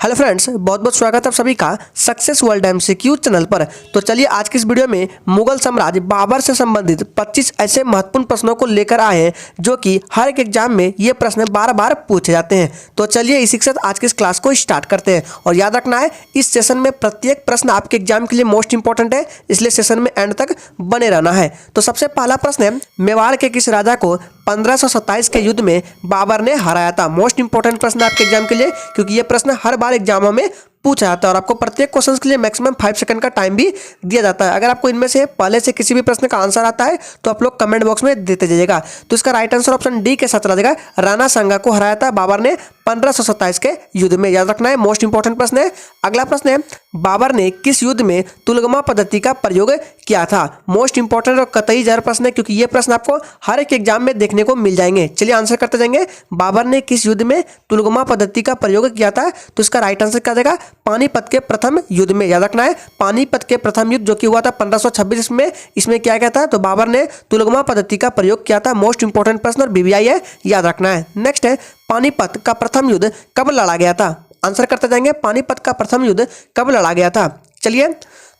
Hello friends, बहुत बहुत स्वागत है आप सभी का सक्सेस वर्ल्ड एमसीक्यू चैनल पर। तो चलिए आज की इस वीडियो में मुगल साम्राज्य बाबर से संबंधित 25 ऐसे महत्वपूर्ण प्रश्नों को लेकर आए हैं जो कि हर एक एग्जाम में ये प्रश्न बार बार पूछे जाते हैं। तो चलिए इसी के साथ आज की इस क्लास को स्टार्ट करते हैं। और याद रखना है, इस सेशन में प्रत्येक प्रश्न आपके एग्जाम के लिए मोस्ट इंपॉर्टेंट है, इसलिए सेशन में एंड तक बने रहना है। तो सबसे पहला प्रश्न है, मेवाड़ के किस राजा को 1527 के युद्ध में बाबर ने हराया था? मोस्ट इंपॉर्टेंट प्रश्न आपके एग्जाम के लिए, क्योंकि ये प्रश्न हर बार एग्जामों में पूछा जाता है और आपको प्रत्येक क्वेश्चन के लिए मैक्सिमम 5 सेकंड का टाइम भी दिया जाता है। अगर आपको इनमें से पहले से किसी भी प्रश्न का आंसर आता है तो आप लोग कमेंट बॉक्स में देते जाइएगा। तो इसका राइट आंसर ऑप्शन डी के साथ चला जाएगा। राणा सांगा को हराया था बाबर ने 1527 के युद्ध में। याद रखना है, मोस्ट इंपॉर्टेंट प्रश्न है। अगला प्रश्न है, बाबर ने किस युद्ध में तुलगमा पद्धति का प्रयोग किया था? मोस्ट इंपॉर्टेंट और कतई जहर प्रश्न है, क्योंकि ये प्रश्न आपको हर एक एग्जाम में देखने को मिल जाएंगे। चलिए आंसर करते जाएंगे। बाबर ने किस युद्ध में तुलगमा पद्धति का प्रयोग किया था? तो इसका राइट आंसर क्या जाएगा? पानीपत के प्रथम युद्ध में। याद रखना है, पानीपत के प्रथम युद्ध जो कि हुआ था 1526 में, इसमें क्या क्या था? तो बाबर ने तुलगमा पद्धति का प्रयोग किया था। मोस्ट इंपॉर्टेंट प्रश्न और बीबीआई है, याद रखना है। नेक्स्ट है, पानीपत का प्रथम युद्ध कब लड़ा गया था? आंसर करते जाएंगे, पानीपत का प्रथम युद्ध कब लड़ा गया था? चलिए,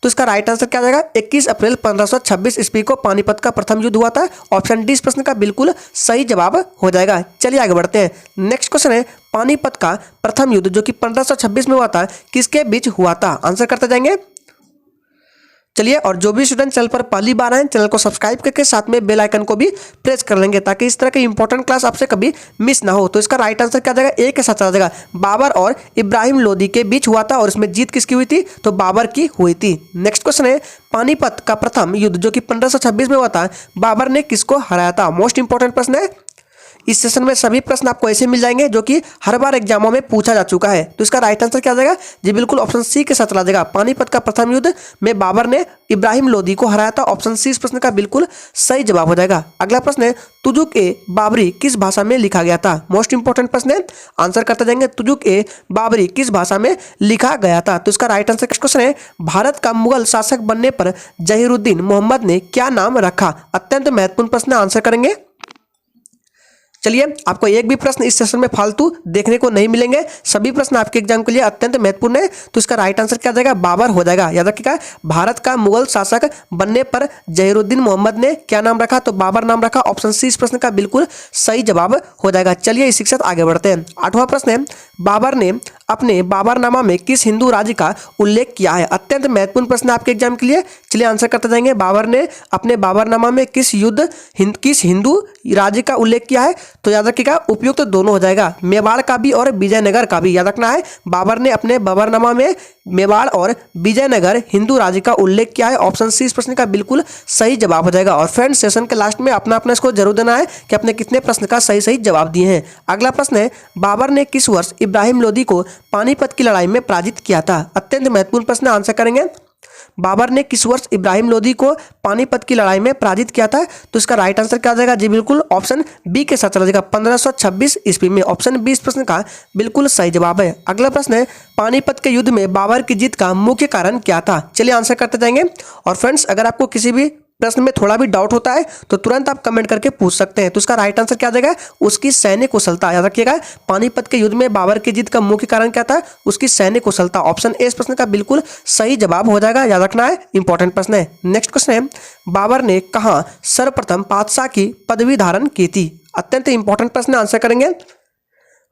तो इसका राइट आंसर क्या जाएगा? 21 अप्रैल 1526 ईस्वी को पानीपत का प्रथम युद्ध हुआ था। ऑप्शन डी इस प्रश्न का बिल्कुल सही जवाब हो जाएगा। चलिए आगे बढ़ते हैं। नेक्स्ट क्वेश्चन है, पानीपत का प्रथम युद्ध जो कि 1526 में हुआ था, किसके बीच हुआ था? आंसर करते जाएंगे। चलिए, और जो भी स्टूडेंट चैनल पर पहली बार आए, चैनल को सब्सक्राइब करके साथ में बेल आइकन को भी प्रेस कर लेंगे ताकि इस तरह के इंपॉर्टेंट क्लास आपसे कभी मिस ना हो। तो इसका राइट आंसर क्या जाएगा? ए के साथ आ जाएगा। बाबर और इब्राहिम लोदी के बीच हुआ था और इसमें जीत किसकी हुई थी? तो बाबर की हुई थी। नेक्स्ट क्वेश्चन है, पानीपत का प्रथम युद्ध जो कि 1526 में हुआ था, बाबर ने किसको हराया था? मोस्ट इंपॉर्टेंट प्रश्न है। इस सेशन में सभी प्रश्न आपको ऐसे मिल जाएंगे जो कि हर बार एग्जामों में पूछा जा चुका है। तो इसका राइट आंसर क्या जाएगा? जी बिल्कुल ऑप्शन सी के साथ चला जाएगा। पानीपत का प्रथम युद्ध में बाबर ने इब्राहिम लोदी को हराया था। ऑप्शन सी इस प्रश्न का बिल्कुल सही जवाब हो जाएगा। अगला प्रश्न है, तुजुक ए बाबरी किस भाषा में लिखा गया था? मोस्ट इंपॉर्टेंट प्रश्न है, आंसर करते जाएंगे। तुजुक ए बाबरी किस भाषा में लिखा गया था? तो इसका राइट आंसर क्वेश्चन है, भारत का मुगल शासक बनने पर जहीरुद्दीन मोहम्मद ने क्या नाम रखा? अत्यंत महत्वपूर्ण प्रश्न, आंसर करेंगे। चलिए, आपको एक भी प्रश्न इस सेशन में फालतू देखने को नहीं मिलेंगे। सभी प्रश्न आपके एग्जाम के लिए अत्यंत महत्वपूर्ण है। तो इसका राइट आंसर क्या जाएगा? बाबर हो जाएगा। याद रखिएगा, भारत का मुगल शासक बनने पर जहीरुद्दीन मोहम्मद ने क्या नाम रखा? तो बाबर नाम रखा। ऑप्शन सी इस प्रश्न का बिल्कुल सही जवाब हो जाएगा। चलिए इसी के साथ आगे बढ़ते हैं। 8वां प्रश्न है, बाबर ने अपने बाबरनामा में किस हिंदू राज्य का उल्लेख किया है? अत्यंत महत्वपूर्ण प्रश्न आपके एग्जाम के लिए। चलिए आंसर करते जाएंगे। बाबर ने अपने बाबरनामा में किस हिंदू राज्य का उल्लेख किया है? तो याद रखिएगा, उपयुक्त तो दोनों हो जाएगा, मेवाड़ का भी और विजयनगर का भी। याद रखना है, बाबर ने अपने बाबरनामा में मेवाड़ और विजयनगर हिंदू राज्य का उल्लेख किया है। ऑप्शन सी इस प्रश्न का बिल्कुल सही जवाब हो जाएगा। और फ्रेंड्स, सेशन के लास्ट में अपना अपना इसको जरूर देना है कि आपने कितने प्रश्न का सही सही जवाब दिए हैं। अगला प्रश्न है, बाबर ने किस वर्ष इब्राहिम लोदी को पानीपत की लड़ाई में पराजित किया था? अत्यंत महत्वपूर्ण प्रश्न, आंसर करेंगे। बाबर ने किस वर्ष इब्राहिम लोदी को पानीपत की लड़ाई में पराजित किया था? तो इसका राइट आंसर क्या आ जाएगा? जी बिल्कुल ऑप्शन बी के साथ चला जाएगा, 1526 ईस्वी में। ऑप्शन बी इस प्रश्न का बिल्कुल सही जवाब है। अगला प्रश्न है, पानीपत के युद्ध में बाबर की जीत का मुख्य कारण क्या था? चलिए आंसर करते जाएंगे। और फ्रेंड्स, अगर आपको किसी भी प्रश्न में थोड़ा भी डाउट होता है तो तुरंत आप कमेंट करके पूछ सकते हैं। तो इसका राइट आंसर क्या आ जाएगा? उसकी सैन्य कुशलता। याद रखिएगा, पानीपत के युद्ध में बाबर की जीत का मुख्य कारण क्या था? उसकी सैन्य कुशलता। ऑप्शन ए इस प्रश्न का बिल्कुल सही जवाब हो जाएगा। याद रखना है, इंपॉर्टेंट प्रश्न है। नेक्स्ट क्वेश्चन है, बाबर ने कहां सर्वप्रथम पातशाह की पदवी धारण की थी? अत्यंत इंपॉर्टेंट प्रश्न, आंसर करेंगे।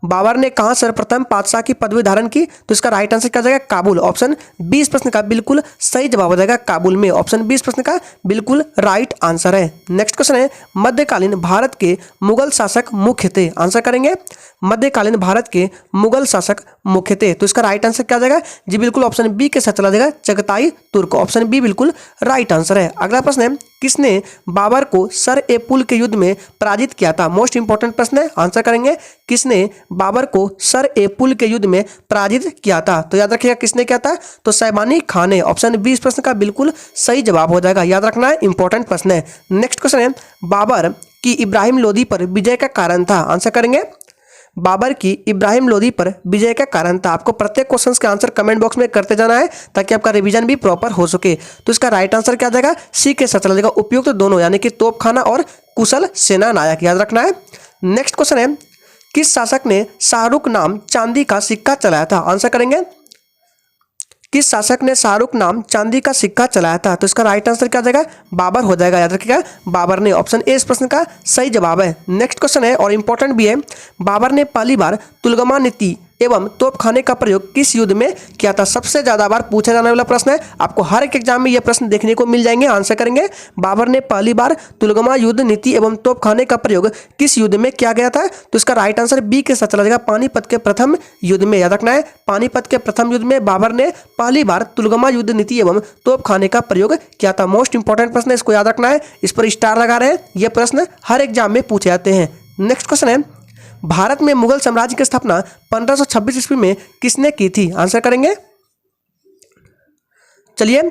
बाबर ने कहां सर्वप्रथम पातशाह की पदवी धारण की? तो इसका राइट आंसर क्या जाएगा? काबुल। ऑप्शन बी इस प्रश्न का बिल्कुल सही जवाब हो जाएगा, काबुल में। ऑप्शन बी इस प्रश्न का बिल्कुल राइट आंसर है। नेक्स्ट क्वेश्चन है, मध्यकालीन भारत के मुगल शासक मुख्य थे? आंसर करेंगे। मध्यकालीन भारत के मुगल शासक मुख्य थे, तो इसका राइट आंसर क्या जाएगा? जी बिल्कुल ऑप्शन बी के साथ चला जाएगा, चगताई तुर्क। ऑप्शन बी बिल्कुल राइट आंसर है। अगला प्रश्न है, किसने बाबर को सर ए पुल के युद्ध में पराजित किया था? मोस्ट इंपॉर्टेंट प्रश्न है, आंसर करेंगे। किसने बाबर को सर ए पुल के युद्ध में पराजित किया था? तो याद रखिएगा, किसने किया था? तो सैबानी खान ने। ऑप्शन बी इस प्रश्न का बिल्कुल सही जवाब हो जाएगा। याद रखना है, इंपॉर्टेंट प्रश्न है। नेक्स्ट क्वेश्चन है, बाबर की इब्राहिम लोदी पर विजय का कारण था? आंसर करेंगे। बाबर की इब्राहिम लोदी पर विजय का कारण था। आपको प्रत्येक क्वेश्चंस के आंसर कमेंट बॉक्स में करते जाना है ताकि आपका रिवीजन भी प्रॉपर हो सके। तो इसका राइट आंसर क्या आ जाएगा? सी के साथ चला जाएगा, उपयुक्त दोनों, यानी कि तोपखाना और कुशल सेना नायक। याद रखना है। नेक्स्ट क्वेश्चन है, किस शासक ने शाहरुख नाम चांदी का सिक्का चलाया था? आंसर करेंगे, किस शासक ने शाहरुख नाम चांदी का सिक्का चलाया था? तो इसका राइट आंसर क्या हो जाएगा? बाबर हो जाएगा। याद रखिएगा, बाबर ने। ऑप्शन ए इस प्रश्न का सही जवाब है। नेक्स्ट क्वेश्चन है और इंपॉर्टेंट भी है। बाबर ने पहली बार तुलगमा नीति एवं तोपखाने का प्रयोग किस युद्ध में किया था? सबसे ज्यादा बार पूछा जाने वाला प्रश्न है, आपको हर एक एग्जाम में यह प्रश्न देखने को मिल जाएंगे। आंसर करेंगे, बाबर ने पहली बार तुलगमा युद्ध नीति एवं तोपखाने का प्रयोग किस युद्ध में किया गया था? तो इसका राइट आंसर बी के साथ चला जाएगा, पानीपत के प्रथम युद्ध में। याद रखना है, पानीपत के प्रथम युद्ध में बाबर ने पहली बार तुलगमा युद्ध नीति एवं तोपखाने का प्रयोग किया था। मोस्ट इंपॉर्टेंट प्रश्न है, इसको याद रखना है, इस पर स्टार लगा रहे हैं। यह प्रश्न हर एग्जाम में पूछे जाते हैं। नेक्स्ट क्वेश्चन है, भारत में मुगल साम्राज्य की स्थापना 1526 ईस्वी में किसने की थी? आंसर करेंगे, चलिए,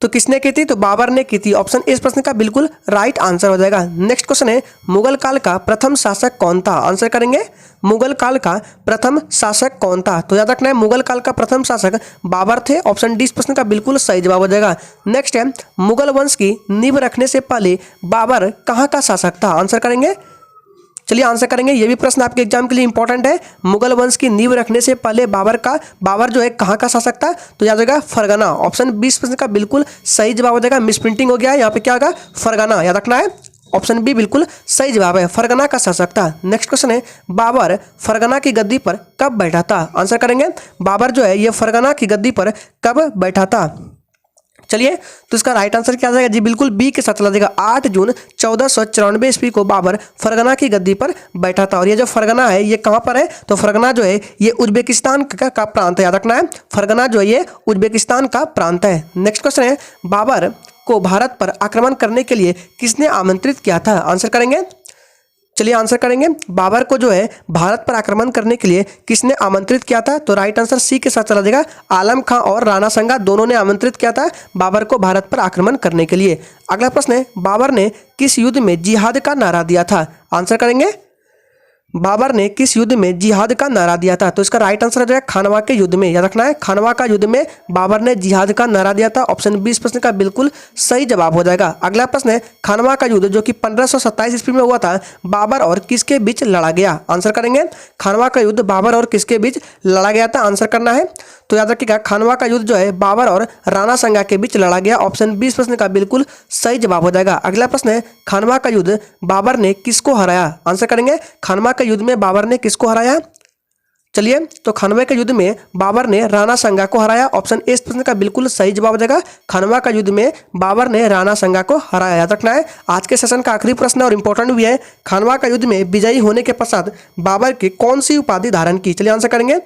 तो किसने की थी? तो बाबर ने की थी। ऑप्शन इस प्रश्न का बिल्कुल राइट आंसर हो जाएगा। नेक्स्ट क्वेश्चन है, मुगल काल का प्रथम शासक कौन था? आंसर करेंगे, मुगल काल का प्रथम शासक कौन था? तो याद रखना है, मुगल काल का प्रथम शासक बाबर थे। ऑप्शन डी इस प्रश्न का बिल्कुल सही जवाब हो जाएगा। नेक्स्ट है, मुगल वंश की नींव रखने से पहले बाबर कहाँ का शासक था? आंसर करेंगे, चलिए आंसर करेंगे, ये भी प्रश्न आपके एग्जाम के लिए इंपॉर्टेंट है। मुगल वंश की नींव रखने से पहले बाबर जो है कहाँ का शासक था? तो याद रहेगा फरगना। ऑप्शन 20 प्रश्न का बिल्कुल सही जवाब हो जाएगा। मिस प्रिंटिंग हो गया है, यहाँ पे क्या होगा? फरगना। याद रखना है, ऑप्शन बी बिल्कुल सही जवाब है, फरगना का शासक था। नेक्स्ट क्वेश्चन है, बाबर फरगना की गद्दी पर कब बैठा था? आंसर करेंगे, बाबर जो है ये फरगना की गद्दी पर कब बैठा था? चलिए, तो इसका राइट आंसर क्या आ जाएगा? जी बिल्कुल बी के साथ चला जाएगा। 8 जून 1494 ईस्वी को बाबर फरगना की गद्दी पर बैठा था। और ये जो फरगना है ये कहाँ पर है? तो फरगना जो है ये उज्बेकिस्तान का प्रांत है। याद रखना है, फरगना जो है ये उज्बेकिस्तान का प्रांत है। नेक्स्ट क्वेश्चन है, बाबर को भारत पर आक्रमण करने के लिए किसने आमंत्रित किया था? आंसर करेंगे, चलिए आंसर करेंगे, बाबर को जो है भारत पर आक्रमण करने के लिए किसने आमंत्रित किया था? तो राइट आंसर सी के साथ चला जाएगा, आलम खां और राणा संगा दोनों ने आमंत्रित किया था बाबर को भारत पर आक्रमण करने के लिए। अगला प्रश्न है, बाबर ने किस युद्ध में जिहाद का नारा दिया था? आंसर करेंगे, बाबर ने किस युद्ध में जिहाद का नारा दिया था? तो इसका राइट आंसर हो जाएगा खानवा के युद्ध में। याद रखना है, खानवा का युद्ध में बाबर ने जिहाद का नारा दिया था। ऑप्शन 20 प्रश्न का बिल्कुल सही जवाब हो जाएगा। अगला प्रश्न है, खानवा का युद्ध जो कि 1527 ईस्वी में हुआ था, बाबर और किसके बीच लड़ा गया? आंसर करेंगे, खानवा का युद्ध बाबर और किसके बीच लड़ा गया था? आंसर करना है, तो याद रखिएगा खानवा का युद्ध जो है बाबर और राणा संगा के बीच लड़ा गया। ऑप्शन 20 प्रश्न का बिल्कुल सही जवाब हो जाएगा। अगला प्रश्न है, खानवा का युद्ध बाबर ने किसको हराया? आंसर करेंगे, खानवा के युद्ध में बाबर ने किसको हराया? चलिए, तो खानवा के युद्ध में बाबर ने राणा संगा को हराया। ऑप्शन ए इस प्रश्न का बिल्कुल सही जवाब हो जाएगा, खानवा का युद्ध में बाबर ने राणा संगा को हराया। याद रखना है, आज के सेशन का आखिरी प्रश्न और इंपॉर्टेंट भी है, खानवा का युद्ध में विजयी होने के पश्चात बाबर की कौन सी उपाधि धारण की? चलिए आंसर करेंगे,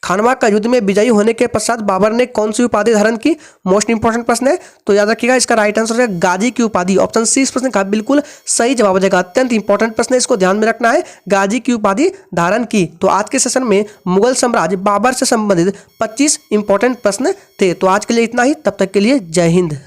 खानवा का युद्ध में विजयी होने के पश्चात बाबर ने कौन सी उपाधि धारण की? मोस्ट इंपॉर्टेंट प्रश्न है, तो याद रखिएगा इसका राइट आंसर है गाजी की उपाधि। ऑप्शन सी इस प्रश्न का बिल्कुल सही जवाब हो जाएगा। अत्यंत इंपॉर्टेंट प्रश्न है, इसको ध्यान में रखना है, गाजी की उपाधि धारण की। तो आज के सेशन में मुगल साम्राज्य बाबर से संबंधित 25 इंपॉर्टेंट प्रश्न थे। तो आज के लिए इतना ही, तब तक के लिए जय हिंद।